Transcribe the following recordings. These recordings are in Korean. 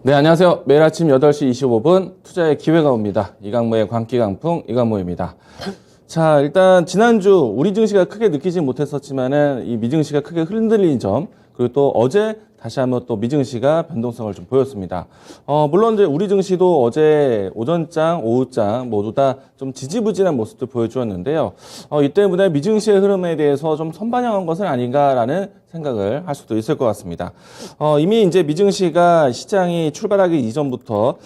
네, 안녕하세요. 매일 아침 8시 25분 투자의 기회가 옵니다. 이강모의 광기강풍 이강모입니다. 자, 일단 지난주 우리 증시가 크게 느끼지 못했었지만은 이 미증시가 크게 흔들린 점, 그리고 또 어제 다시 한번 또 미증시가 변동성을 좀 보였습니다. 물론 이제 우리 증시도 어제 오전장, 오후장 모두 다 좀 지지부진한 모습도 보여주었는데요. 이 때문에 미증시의 흐름에 대해서 좀 선반영한 것은 아닌가라는 생각을 할 수도 있을 것 같습니다. 이미 이제 미증시가 시장이 출발하기 이전부터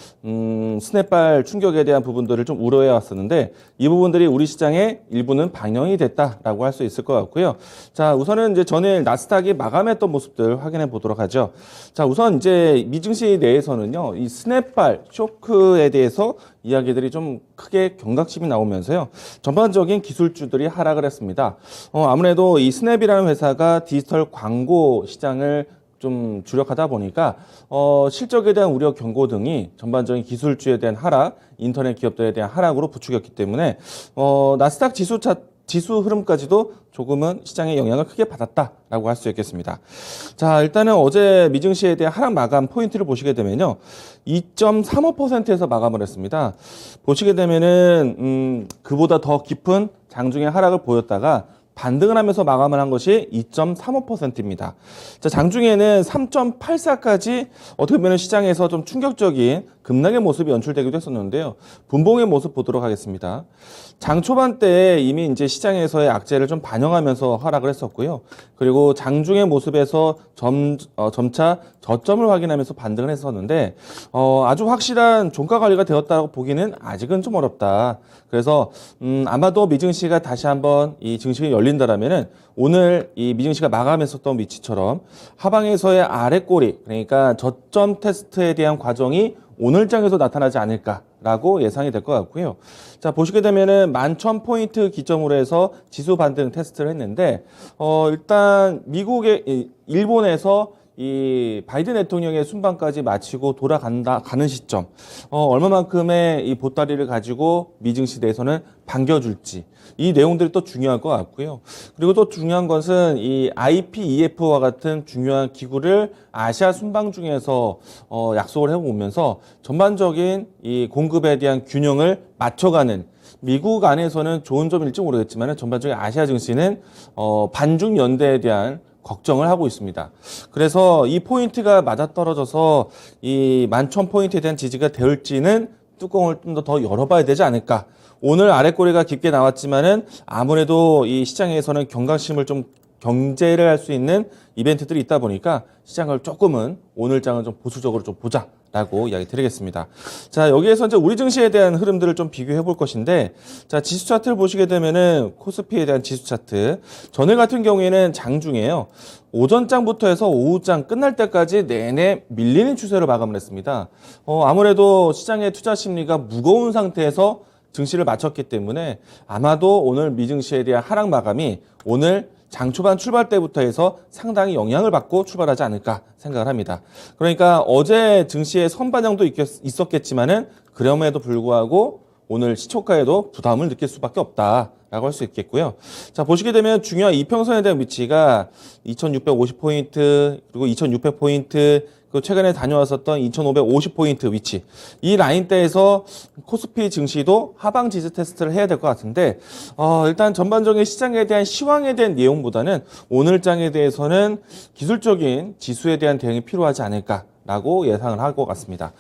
스냅발 충격에 대한 부분들을 좀 우려해 왔었는데 이 부분들이 우리 시장의 일부는 반영이 됐다라고 할 수 있을 것 같고요. 자, 우선은 이제 전일 나스닥이 마감했던 모습들 확인해 보도록 하죠. 자, 우선 이제 미증시 내에서는요, 이 스냅발 쇼크에 대해서 이야기들이 좀 크게 경각심이 나오면서요, 전반적인 기술주들이 하락을 했습니다. 아무래도 이 스냅이라는 회사가 디지털 광고 시장을 좀 주력하다 보니까 실적에 대한 우려 경고 등이 전반적인 기술주에 대한 하락, 인터넷 기업들에 대한 하락으로 부추겼기 때문에 나스닥 지수 흐름까지도 조금은 시장에 영향을 크게 받았다라고 할 수 있겠습니다. 자, 일단은 어제 미증시에 대한 하락 마감 포인트를 보시게 되면요, 2.35%에서 마감을 했습니다. 보시게 되면은 그보다 더 깊은 장중의 하락을 보였다가 반등을 하면서 마감을 한 것이 2.35%입니다. 자, 장중에는 3.84까지 어떻게 보면 시장에서 좀 충격적인 급락의 모습이 연출되기도 했었는데요. 분봉의 모습 보도록 하겠습니다. 장 초반 때 이미 이제 시장에서의 악재를 좀 반영하면서 하락을 했었고요. 그리고 장중의 모습에서 점차 저점을 확인하면서 반등을 했었는데 아주 확실한 종가 관리가 되었다고 보기는 아직은 좀 어렵다. 그래서 아마도 미증시가 다시 한번 이 증시가 열린다라면은 오늘 이 미증시가 마감했었던 위치처럼 하방에서의 아래 꼬리, 그러니까 저점 테스트에 대한 과정이 오늘 장에서 나타나지 않을까라고 예상이 될 것 같고요. 자, 보시게 되면은 11,000포인트 기점으로 해서 지수 반등 테스트를 했는데 일단 일본에서 이 바이든 대통령의 순방까지 마치고 가는 시점, 얼마만큼의 이 보따리를 가지고 미증시 내에서는 반겨줄지, 이 내용들이 또 중요할 것 같고요. 그리고 또 중요한 것은 이 IPEF와 같은 중요한 기구를 아시아 순방 중에서 약속을 해보면서 전반적인 이 공급에 대한 균형을 맞춰가는, 미국 안에서는 좋은 점일지 모르겠지만 전반적인 아시아 증시는 반중 연대에 대한 걱정을 하고 있습니다. 그래서 이 포인트가 맞아떨어져서 이 11,000포인트에 대한 지지가 될지는 뚜껑을 좀 더 열어봐야 되지 않을까. 오늘 아랫꼬리가 깊게 나왔지만은 아무래도 이 시장에서는 경각심을 좀 경제를 할 수 있는 이벤트들이 있다 보니까 시장을 조금은 오늘 장은 좀 보수적으로 좀 보자라고 이야기 드리겠습니다. 자, 여기에서 이제 우리 증시에 대한 흐름들을 좀 비교해 볼 것인데, 자, 지수 차트를 보시게 되면은 코스피에 대한 지수 차트, 전일 같은 경우에는 장중에요, 오전장부터 해서 오후장 끝날 때까지 내내 밀리는 추세로 마감을 했습니다. 아무래도 시장의 투자 심리가 무거운 상태에서 증시를 마쳤기 때문에 아마도 오늘 미증시에 대한 하락 마감이 오늘 장 초반 출발 때부터 해서 상당히 영향을 받고 출발하지 않을까 생각을 합니다. 그러니까 어제 증시의 선반영도 있었겠지만은 그럼에도 불구하고 오늘 시초가에도 부담을 느낄 수밖에 없다라고 할 수 있겠고요. 자, 보시게 되면 중요한 이평선에 대한 위치가 2,650포인트, 그리고 2,600포인트, 그 최근에 다녀왔었던 2,550포인트 위치, 이 라인대에서 코스피 증시도 하방 지지 테스트를 해야 될 것 같은데, 일단 전반적인 시장에 대한 시황에 대한 내용보다는 오늘 장에 대해서는 기술적인 지수에 대한 대응이 필요하지 않을까라고 예상을 할 것 같습니다.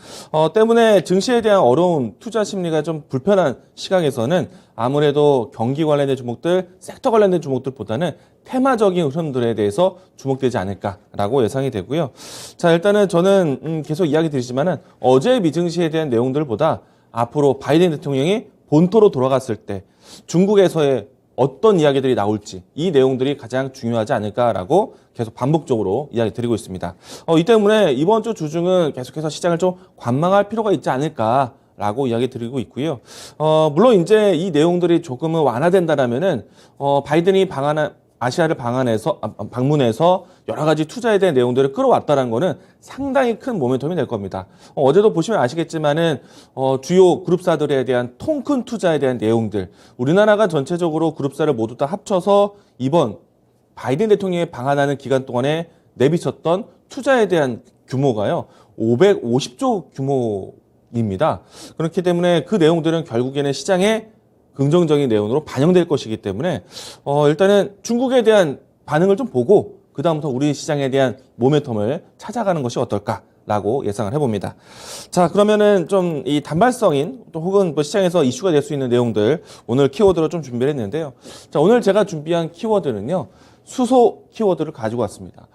때문에 증시에 대한 어려운 투자 심리가 좀 불편한 시각에서는 아무래도 경기 관련된 종목들, 섹터 관련된 종목들보다는 테마적인 흐름들에 대해서 주목되지 않을까라고 예상이 되고요. 자, 일단은 저는 계속 이야기 드리지만은 어제 미증시에 대한 내용들보다 앞으로 바이든 대통령이 본토로 돌아갔을 때 중국에서의 어떤 이야기들이 나올지, 이 내용들이 가장 중요하지 않을까라고 계속 반복적으로 이야기 드리고 있습니다. 이 때문에 이번 주 주중은 계속해서 시장을 좀 관망할 필요가 있지 않을까라고 이야기 드리고 있고요. 물론 이제 이 내용들이 조금은 완화된다라면은 바이든이 아시아를 방문해서 여러 가지 투자에 대한 내용들을 끌어왔다는 거는 상당히 큰 모멘텀이 될 겁니다. 어제도 보시면 아시겠지만은 주요 그룹사들에 대한 통 큰 투자에 대한 내용들, 우리나라가 전체적으로 그룹사를 모두 다 합쳐서 이번 바이든 대통령이 방한하는 기간 동안에 내비쳤던 투자에 대한 규모가요, 550조 규모입니다. 그렇기 때문에 그 내용들은 결국에는 시장에 긍정적인 내용으로 반영될 것이기 때문에 일단은 중국에 대한 반응을 좀 보고 그다음부터 우리 시장에 대한 모멘텀을 찾아가는 것이 어떨까라고 예상을 해봅니다. 자, 그러면은 좀 이 단발성인 또 혹은 뭐 시장에서 이슈가 될 수 있는 내용들 오늘 키워드로 좀 준비를 했는데요. 자, 오늘 제가 준비한 키워드는요. 수소 키워드를 가지고 왔습니다.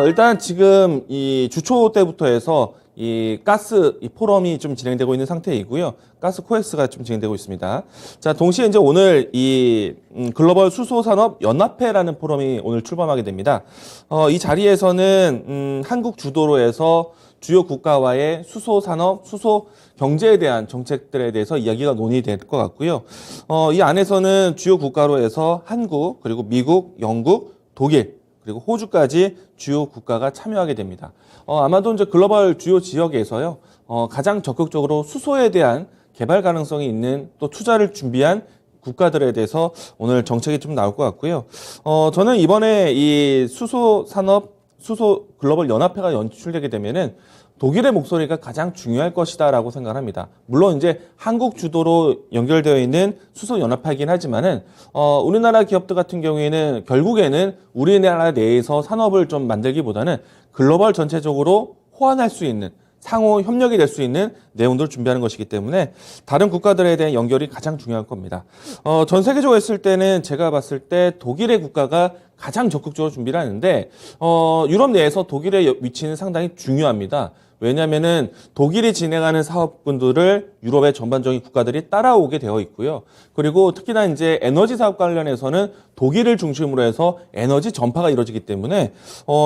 일단 지금 이 주초 때부터 해서 이 가스 이 포럼이 좀 진행되고 있는 상태이고요. 가스 코엑스가 좀 진행되고 있습니다. 자, 동시에 이제 오늘 이 글로벌 수소 산업 연합회라는 포럼이 오늘 출범하게 됩니다. 이 자리에서는 한국 주도로 해서 주요 국가와의 수소 산업, 수소 경제에 대한 정책들에 대해서 이야기가 논의될 것 같고요. 이 안에서는 주요 국가로 해서 한국, 그리고 미국, 영국, 독일, 그리고 호주까지 주요 국가가 참여하게 됩니다. 아마도 이제 글로벌 주요 지역에서요, 가장 적극적으로 수소에 대한 개발 가능성이 있는 또 투자를 준비한 국가들에 대해서 오늘 정책이 좀 나올 것 같고요. 저는 이번에 이 수소 산업, 수소 글로벌 연합회가 연출되게 되면은 독일의 목소리가 가장 중요할 것이다라고 생각합니다. 물론 이제 한국 주도로 연결되어 있는 수소 연합회이긴 하지만은 우리나라 기업들 같은 경우에는 결국에는 우리나라 내에서 산업을 좀 만들기보다는 글로벌 전체적으로 호환할 수 있는 상호 협력이 될 수 있는 내용들을 준비하는 것이기 때문에 다른 국가들에 대한 연결이 가장 중요할 겁니다. 전 세계적으로 했을 때는 제가 봤을 때 독일의 국가가 가장 적극적으로 준비를 하는데 유럽 내에서 독일의 위치는 상당히 중요합니다. 왜냐하면은 독일이 진행하는 사업분들을 유럽의 전반적인 국가들이 따라오게 되어 있고요. 그리고 특히나 이제 에너지 사업 관련해서는 독일을 중심으로 해서 에너지 전파가 이루어지기 때문에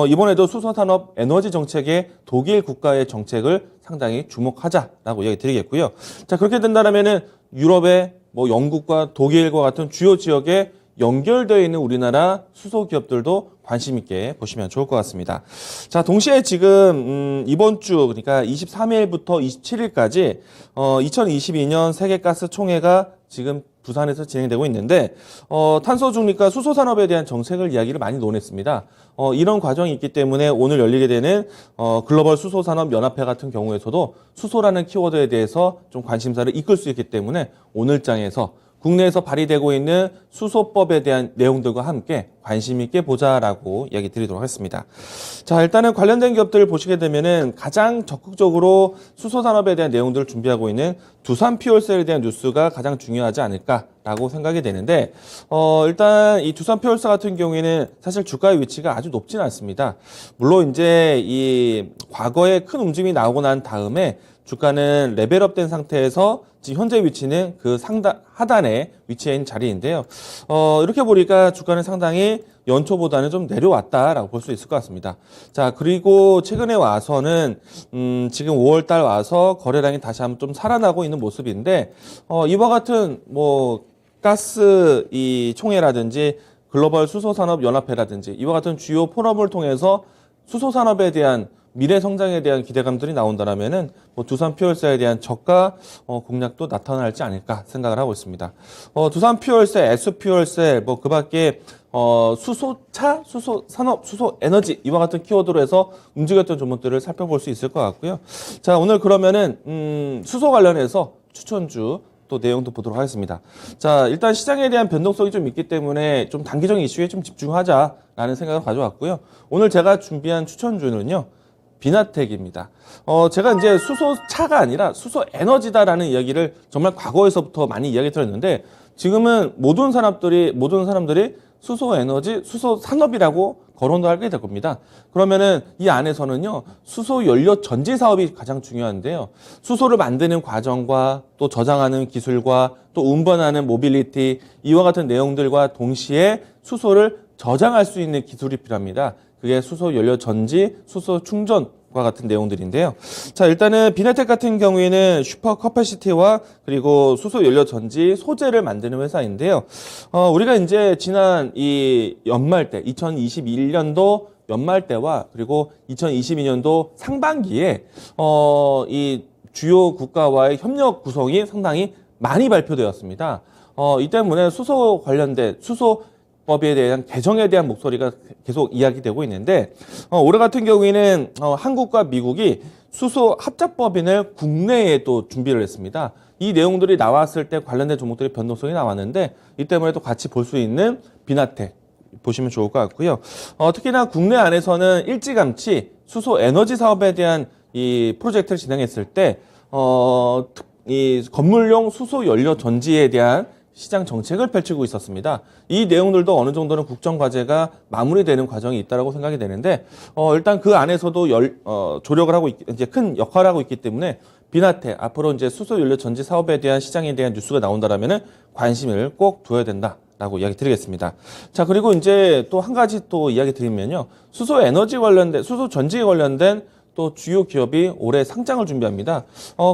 이번에도 수소산업 에너지 정책에 독일 국가의 정책을 상당히 주목하자라고 이야기 드리겠고요. 자, 그렇게 된다면은 유럽의 뭐 영국과 독일과 같은 주요 지역에 연결되어 있는 우리나라 수소 기업들도 관심 있게 보시면 좋을 것 같습니다. 자, 동시에 지금 이번 주 그러니까 23일부터 27일까지 2022년 세계가스 총회가 지금 부산에서 진행되고 있는데 탄소 중립과 수소 산업에 대한 정책을 이야기를 많이 논했습니다. 이런 과정이 있기 때문에 오늘 열리게 되는 글로벌 수소 산업 연합회 같은 경우에서도 수소라는 키워드에 대해서 좀 관심사를 이끌 수 있기 때문에 오늘 장에서 국내에서 발의되고 있는 수소법에 대한 내용들과 함께 관심 있게 보자라고 이야기 드리도록 하겠습니다. 자, 일단은 관련된 기업들을 보시게 되면은 가장 적극적으로 수소 산업에 대한 내용들을 준비하고 있는 두산 퓨얼셀에 대한 뉴스가 가장 중요하지 않을까라고 생각이 되는데 일단 이 두산 퓨얼셀 같은 경우에는 사실 주가의 위치가 아주 높지는 않습니다. 물론 이제 이 과거에 큰 움직임이 나오고 난 다음에 주가는 레벨업된 상태에서 지금 현재 위치는 그 상단 하단에 위치해 있는 자리인데요. 이렇게 보니까 주가는 상당히 연초보다는 좀 내려왔다라고 볼 수 있을 것 같습니다. 자, 그리고 최근에 와서는 지금 5월 달 와서 거래량이 다시 한번 좀 살아나고 있는 모습인데 이와 같은 뭐 가스 이 총회라든지 글로벌 수소산업 연합회라든지 이와 같은 주요 포럼을 통해서 수소산업에 대한 미래 성장에 대한 기대감들이 나온다면은 뭐 두산 퓨얼셀에 대한 저가 공략도 나타날지 않을까 생각을 하고 있습니다. 두산 퓨얼셀, S 퓨얼셀, 뭐 그밖에 수소차, 수소산업, 수소에너지 이와 같은 키워드로 해서 움직였던 종목들을 살펴볼 수 있을 것 같고요. 자, 오늘 그러면은 수소 관련해서 추천주 또 내용도 보도록 하겠습니다. 자, 일단 시장에 대한 변동성이 좀 있기 때문에 좀 단기적인 이슈에 좀 집중하자라는 생각을 가져왔고요. 오늘 제가 준비한 추천주는요. 비나텍입니다. 제가 이제 수소차가 아니라 수소에너지다라는 이야기를 정말 과거에서부터 많이 이야기 들었는데 지금은 모든 사람들이 수소에너지, 수소산업이라고 거론도 하게 될 겁니다. 그러면은 이 안에서는요, 수소연료 전지 사업이 가장 중요한데요. 수소를 만드는 과정과 또 저장하는 기술과 또 운반하는 모빌리티, 이와 같은 내용들과 동시에 수소를 저장할 수 있는 기술이 필요합니다. 그게 수소연료 전지, 수소 충전과 같은 내용들인데요. 자, 일단은 비나텍 같은 경우에는 슈퍼 커패시티와 그리고 수소연료 전지 소재를 만드는 회사인데요. 우리가 이제 지난 이 연말 때, 2021년도 연말 때와 그리고 2022년도 상반기에 이 주요 국가와의 협력 구성이 상당히 많이 발표되었습니다. 이 때문에 수소 관련된 수소법에 대한 개정에 대한 목소리가 계속 이야기되고 있는데 올해 같은 경우에는 한국과 미국이 수소 합작법인을 국내에 또 준비를 했습니다. 이 내용들이 나왔을 때 관련된 종목들이 변동성이 나왔는데 이 때문에 또 같이 볼 수 있는 비나텍 보시면 좋을 것 같고요. 특히나 국내 안에서는 일찌감치 수소 에너지 사업에 대한 이 프로젝트를 진행했을 때 이 건물용 수소 연료 전지에 대한 시장 정책을 펼치고 있었습니다. 이 내용들도 어느 정도는 국정 과제가 마무리되는 과정이 있다라고 생각이 되는데 일단 그 안에서도 조력을 하고 이제 큰 역할을 하고 있기 때문에 비나텍 앞으로 이제 수소 연료 전지 사업에 대한 시장에 대한 뉴스가 나온다라면은 관심을 꼭 둬야 된다라고 이야기 드리겠습니다. 자, 그리고 이제 또 한 가지 또 이야기 드리면요. 수소 에너지 관련된 수소 전지에 관련된 또 주요 기업이 올해 상장을 준비합니다.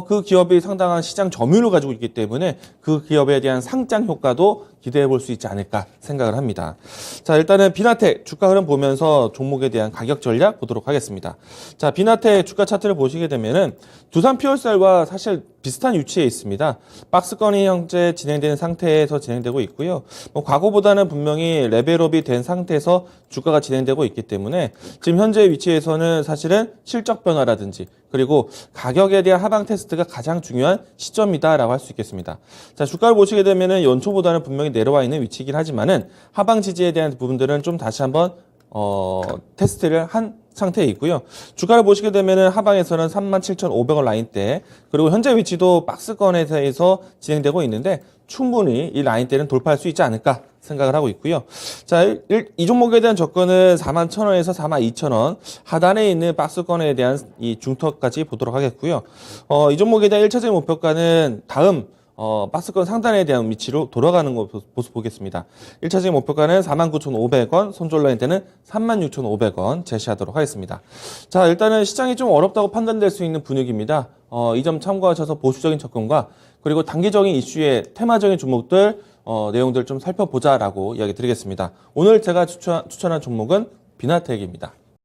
그 기업이 상당한 시장 점유율을 가지고 있기 때문에 그 기업에 대한 상장 효과도 기대해 볼 수 있지 않을까 생각을 합니다. 자, 일단은 비나텍 주가 흐름 보면서 종목에 대한 가격 전략 보도록 하겠습니다. 자, 비나텍 주가 차트를 보시게 되면은 두산 퓨얼셀과 사실 비슷한 위치에 있습니다. 박스권이 현재 진행되는 상태에서 진행되고 있고요. 과거보다는 분명히 레벨업이 된 상태에서 주가가 진행되고 있기 때문에 지금 현재 위치에서는 사실은 실적 변화라든지 그리고 가격에 대한 하방 테스트가 가장 중요한 시점이다라고 할 수 있겠습니다. 자, 주가를 보시게 되면은 연초보다는 분명히 내려와 있는 위치이긴 하지만은 하방 지지에 대한 부분들은 좀 다시 한번 테스트를 한 상태에 있고요. 주가를 보시게 되면은 하방에서는 37,500원 라인대 그리고 현재 위치도 박스권에서 진행되고 있는데 충분히 이 라인대는 돌파할 수 있지 않을까 생각을 하고 있고요. 자, 이 종목에 대한 접근은 41,000원에서 42,000원 하단에 있는 박스권에 대한 이 중턱까지 보도록 하겠고요. 이 종목에 대한 1차적인 목표가는 다음 박스권 상단에 대한 위치로 돌아가는 모습 보겠습니다. 1차적인 목표가는 49,500원, 손절 라인대는 36,500원 제시하도록 하겠습니다. 자, 일단은 시장이 좀 어렵다고 판단될 수 있는 분위기입니다. 이 점 참고하셔서 보수적인 접근과 그리고 단기적인 이슈의 테마적인 종목들 내용들 좀 살펴보자라고 이야기 드리겠습니다. 오늘 제가 추천한 종목은 비나텍입니다.